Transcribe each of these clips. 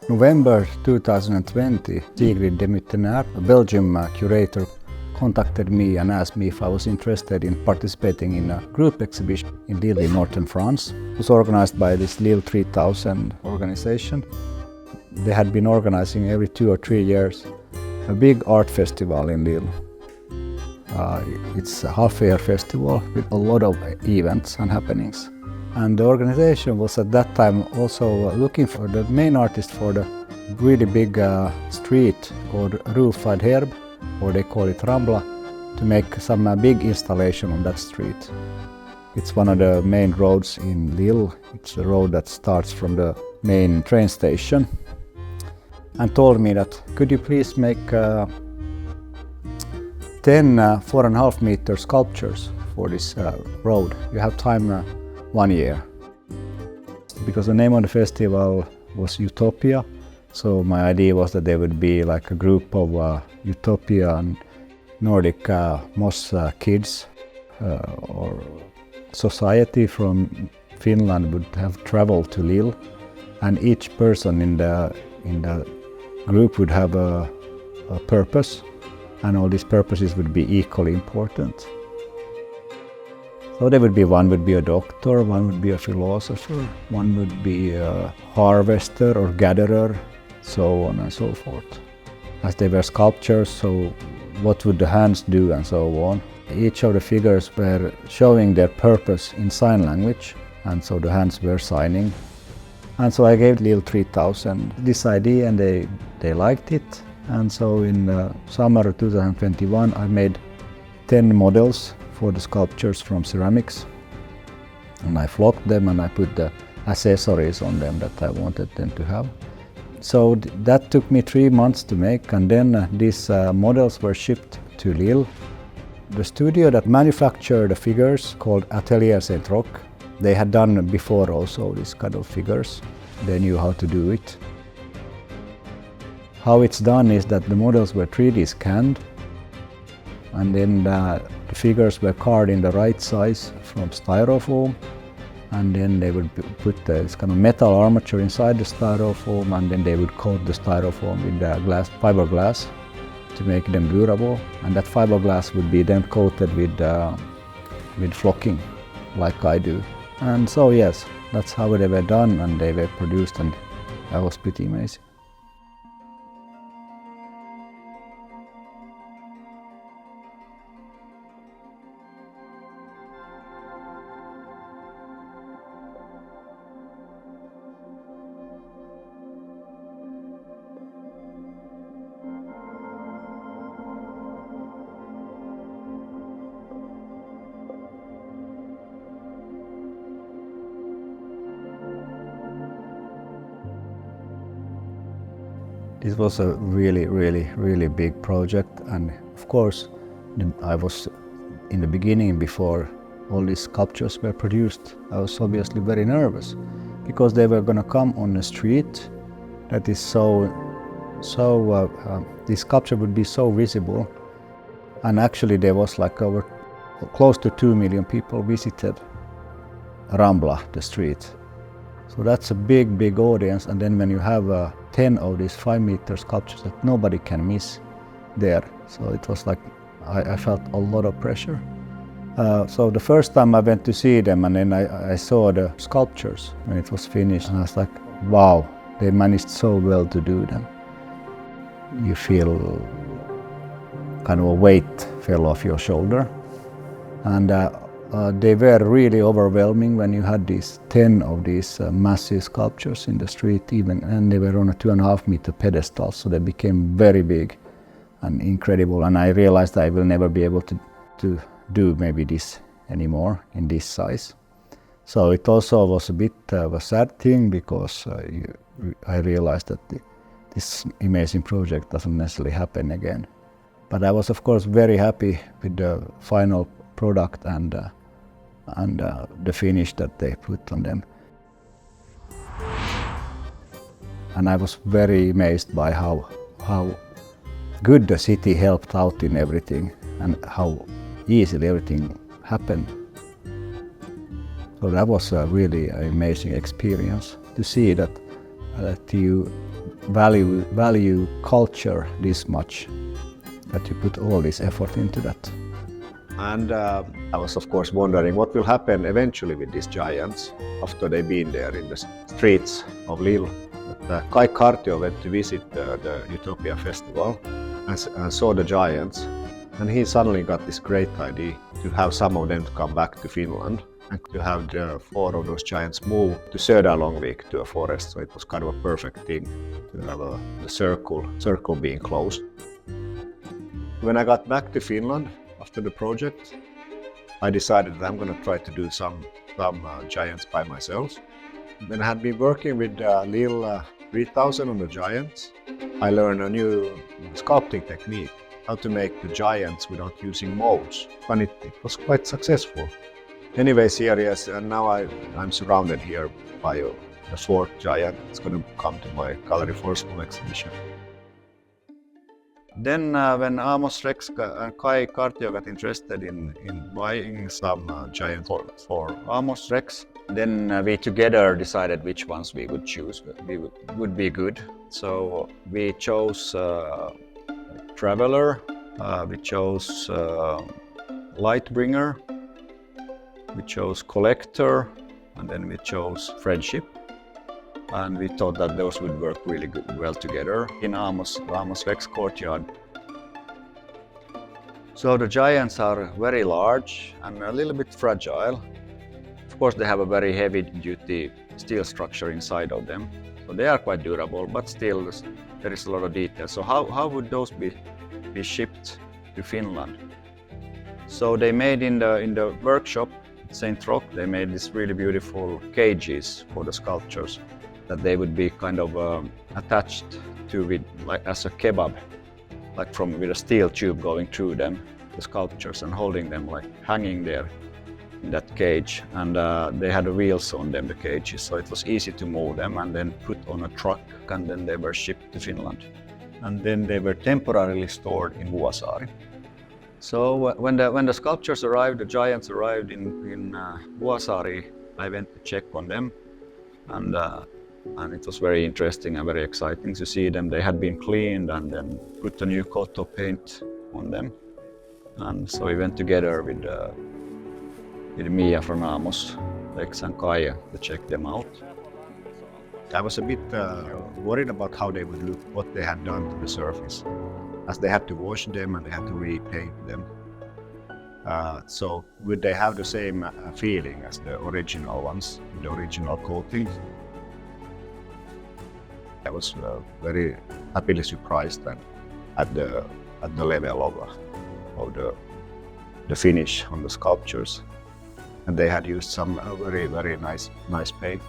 November 2020, Sigrid Demuttenaar, a Belgian curator, contacted me and asked me if I was interested in participating in a group exhibition in Lille in northern France. It was organized by this Lille 3000 organization. They had been organizing every 2 or 3 years a big art festival in Lille. It's a half-year festival with a lot of events and happenings. And the organization was at that time also looking for the main artist for the really big street called Rue Faidherbe, or they call it Rambla, to make some big installation on that street. It's one of the main roads in Lille. It's a road that starts from the main train station. And told me that, could you please make 10 4.5 meter sculptures for this road. You have time 1 year. Because the name of the festival was Utopia, so my idea was that there would be like a group of utopian Nordic moss kids or society from Finland would have traveled to Lille, and each person in the group would have a purpose, and all these purposes would be equally important. So there would be one would be a doctor, one would be a philosopher, one would be a harvester or gatherer, so on and so forth. As they were sculptures, so what would the hands do and so on. Each of the figures were showing their purpose in sign language, and so the hands were signing. And so I gave Lille 3000 this idea, and they liked it. And so in summer of 2021 I made 10 models for the sculptures from ceramics, and I flocked them and I put the accessories on them that I wanted them to have. So that took me 3 months to make, and then these models were shipped to Lille. The studio that manufactured the figures, called Atelier Saint-Roch, they had done before also these kind of figures. They knew how to do it. How it's done is that the models were 3D scanned, and then the figures were carved in the right size from styrofoam, and then they would put this kind of metal armature inside the styrofoam, and then they would coat the styrofoam with the fiberglass to make them durable, and that fiberglass would be then coated with flocking, like I do. And so yes, that's how they were done, and they were produced, and that was pretty amazing. This was a really big project, and of course I was in the beginning, before all these sculptures were produced, I was obviously very nervous, because they were going to come on a street that is this sculpture would be so visible, and actually there was like close to 2 million people visited Rambla, the street. So that's a big audience, and then when you have 10 of these 5 meter sculptures that nobody can miss there, so it was like I felt a lot of pressure. So the first time I went to see them, and then I saw the sculptures when it was finished, and I was like, wow, they managed so well to do them. You feel kind of a weight fell off your shoulder, and they were really overwhelming when you had these 10 of these massive sculptures in the street, and they were on a 2.5 meter pedestal, so they became very big and incredible. And I realized I will never be able to do maybe this anymore in this size. So it also was a bit of a sad thing, because I realized that this amazing project doesn't necessarily happen again. But I was of course very happy with the final product and the finish that they put on them. And I was very amazed by how good the city helped out in everything, and how easily everything happened. So that was a really amazing experience to see that you value culture this much, that you put all this effort into that. And I was of course wondering what will happen eventually with these giants after they've been there in the streets of Lille. Kai Kartio went to visit the Utopia Festival and saw the giants, and he suddenly got this great idea to have some of them to come back to Finland and to have the 4 of those giants move to Söderlångvik, to a forest. So it was kind of a perfect thing to have the circle being closed. When I got back to Finland after the project, I decided that I'm going to try to do some giants by myself. When I had been working with Lille 3000 on the giants, I learned a new sculpting technique, how to make the giants without using molds, and it was quite successful. Anyways, here yes, and now I'm surrounded here by the 4th giant. It's going to come to my Gallery Forsblom exhibition. Then when Amos Rex and Kai Kartio got interested in buying some giant for Amos Rex, then we together decided which ones we would choose would be good. So we chose Traveler, we chose Lightbringer, we chose Collector, and then we chose Friendship. And we thought that those would work really well together in Amos Rex courtyard. So the giants are very large and a little bit fragile. Of course, they have a very heavy-duty steel structure inside of them, so they are quite durable. But still, there is a lot of detail. So how would those be shipped to Finland? So they made in the workshop Saint Roch. They made these really beautiful cages for the sculptures that they would be kind of attached to with like as a kebab, like with a steel tube going through them, the sculptures, and holding them like hanging there in that cage. And they had wheels on them, the cages, so it was easy to move them and then put on a truck, and then they were shipped to Finland. And then they were temporarily stored in Vuosaari. So when the sculptures arrived, the giants arrived in Vuosaari, I went to check on them, and it was very interesting and very exciting to see them. They had been cleaned and then put a new coat of paint on them. And so we went together with Mia from Amos Rex and Kai to check them out. I was a bit worried about how they would look, what they had done to the surface, as they had to wash them and they had to repaint them. So would they have the same feeling as the original ones, the original coating? I was very happily surprised at the level of the finish on the sculptures, and they had used some very nice paint.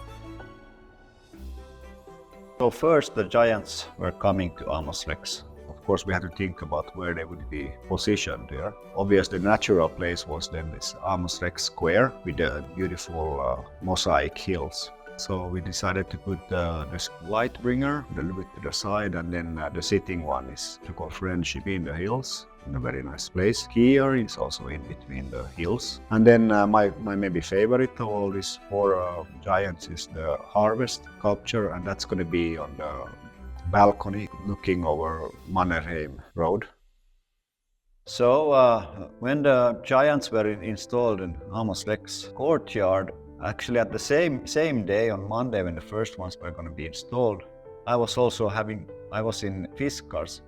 So first the giants were coming to Amos Rex. Of course, we had to think about where they would be positioned there. Obviously, the natural place was then this Amos Rex Square with the beautiful mosaic hills. So we decided to put this Lightbringer a little bit to the side, and then the sitting one is to call Friendship in the hills, in a very nice place. Skier is also in between the hills. And then my maybe favorite of all these 4 giants is the Harvest sculpture, and that's going to be on the balcony looking over Mannerheim Road. So when the giants were installed in Amos Rex courtyard, actually at the same day on Monday when the first ones were going to be installed, I was in Fiskars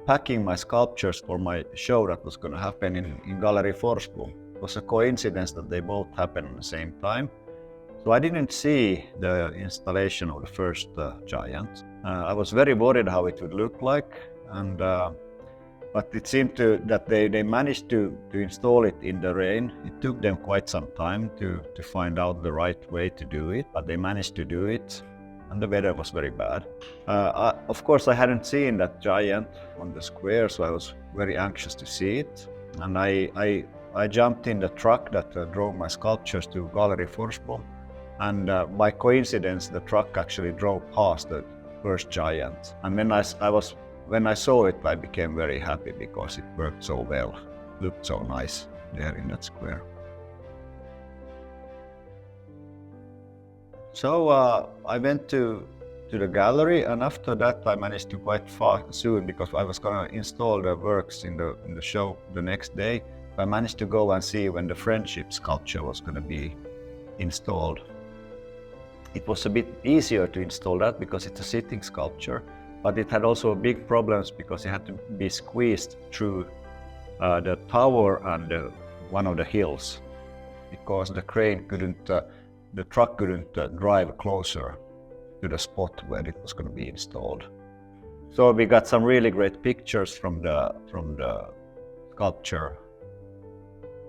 packing my sculptures for my show that was going to happen in Gallery Forsblom. It was a coincidence that they both happened at the same time. So I didn't see the installation of the first giant. I was very worried how it would look like, but it seemed that they managed to install it in the rain. It took them quite some time to find out the right way to do it, but they managed to do it, and the weather was very bad. Of course, I hadn't seen that giant on the square, so I was very anxious to see it. And I jumped in the truck that drove my sculptures to Gallery Forsblom, and by coincidence, the truck actually drove past the first giant. And when I saw it, I became very happy because it worked so well, looked so nice there in that square. So I went to to the gallery, and after that I managed to quite fast soon, because I was gonna install the works in the show the next day. I managed to go and see when the friendship sculpture was gonna be installed. It was a bit easier to install that because it's a sitting sculpture, but it had also big problems because it had to be squeezed through the tower and one of the hills, because the crane couldn't, the truck couldn't drive closer to the spot where it was going to be installed. So we got some really great pictures from the sculpture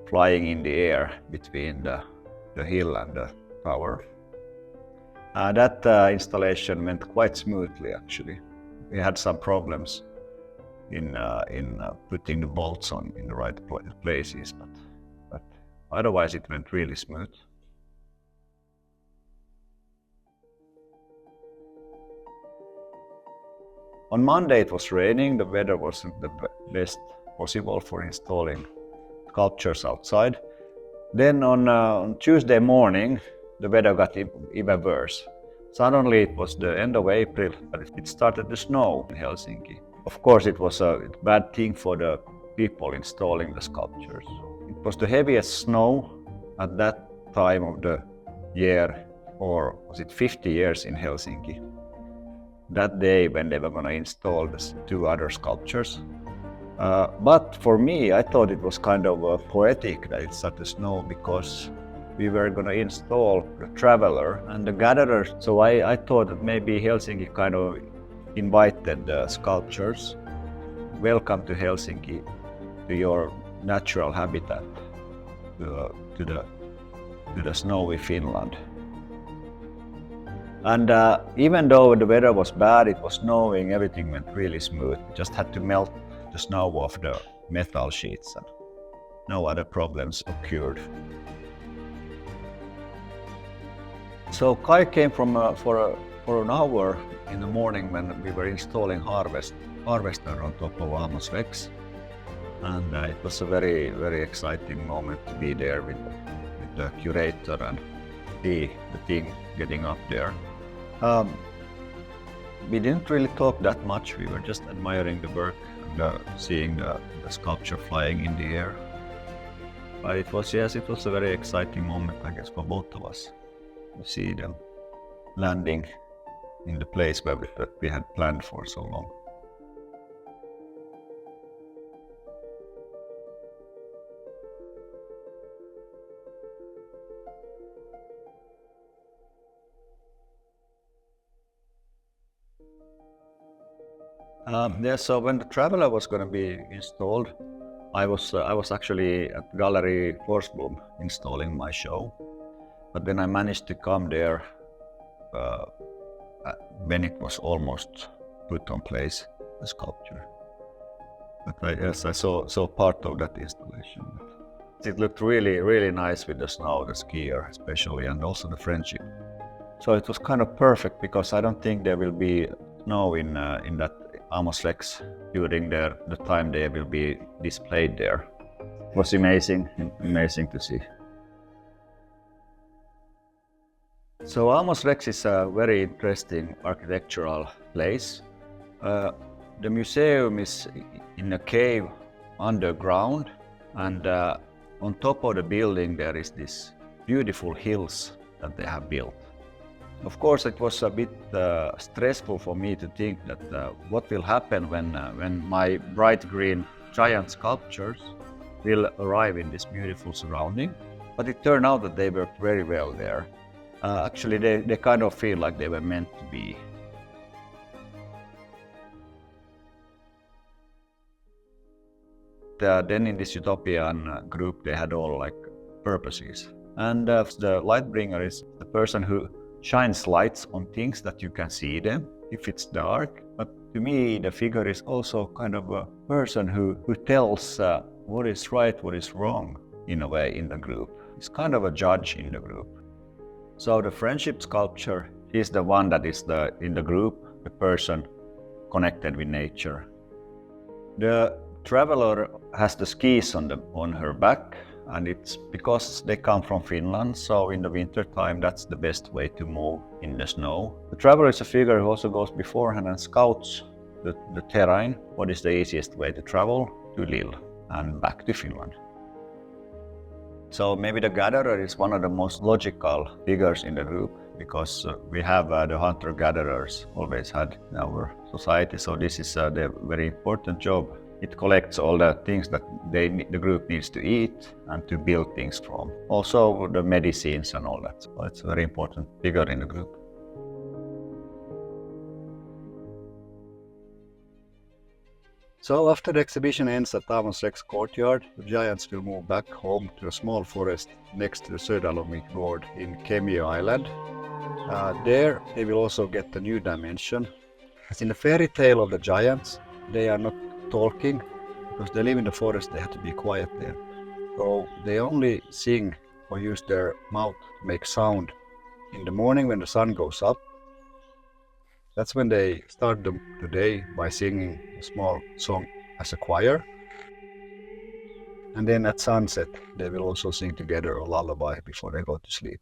flying in the air between the hill and the tower. That installation went quite smoothly, actually. We had some problems in putting the bolts on in the right places, but otherwise it went really smooth. On Monday it was raining, the weather wasn't the best possible for installing sculptures outside. Then on Tuesday morning the weather got even worse. Suddenly it was the end of April, but it started to snow in Helsinki. Of course it was a bad thing for the people installing the sculptures. It was the heaviest snow at that time of the year, or was it 50 years in Helsinki, that day when they were going to install the two other sculptures. But for me, I thought it was kind of poetic that it started to snow, because we were going to install the Traveller and the Gatherer. So I thought that maybe Helsinki kind of invited the sculptures. Welcome to Helsinki, to your natural habitat, to the snowy Finland. And even though the weather was bad, it was snowing, everything went really smooth. We just had to melt the snow off the metal sheets and no other problems occurred. So Kai came for an hour in the morning when we were installing harvester on top of Amos Rex. And it was a very, very exciting moment to be there with the curator and see the thing getting up there. We didn't really talk that much, we were just admiring the work and seeing the sculpture flying in the air. But it was a very exciting moment, I guess, for both of us to see them landing in the place that we had planned for so long. So when the Traveller was going to be installed, I was actually at Gallery Forsblom installing my show, but then I managed to come there when it was almost put on place, the sculpture. But I saw part of that installation. It looked really, really nice with the snow, the skier especially, and also the friendship. So it was kind of perfect, because I don't think there will be snow in that Amos Rex during the time they will be displayed there. It was amazing to see. So Amos Rex is a very interesting architectural place. The museum is in a cave underground, and on top of the building there is this beautiful hills that they have built. Of course, it was a bit stressful for me to think that what will happen when my bright green giant sculptures will arrive in this beautiful surrounding. But it turned out that they worked very well there. Actually, they kind of feel like they were meant to be. Then in this utopian group, they had all like purposes. And the light bringer is the person who shines lights on things that you can see them if it's dark. But to me, the figure is also kind of a person who tells what is right, what is wrong, in a way, in the group. It's kind of a judge in the group. So the friendship sculpture is the one that is in the group, the person connected with nature. The Traveller has the skis on her back, and it's because they come from Finland, so in the winter time that's the best way to move in the snow. The traveler is a figure who also goes beforehand and scouts the terrain, what is the easiest way to travel to Lille and back to Finland. So maybe the gatherer is one of the most logical figures in the group, because we have the hunter-gatherers always had in our society, so this is the very important job. It collects all the things that the group needs to eat and to build things from. Also the medicines and all that. So it's a very important figure in the group. So after the exhibition ends at Amos Rex courtyard, the giants will move back home to a small forest next to the Söderlångvik Fjord in Kemiö Island. There they will also get a new dimension. As in the fairy tale of the giants, they are not talking, because they live in the forest, they have to be quiet there. So they only sing or use their mouth to make sound in the morning when the sun goes up. That's when they start the day by singing a small song as a choir. And then at sunset they will also sing together a lullaby before they go to sleep.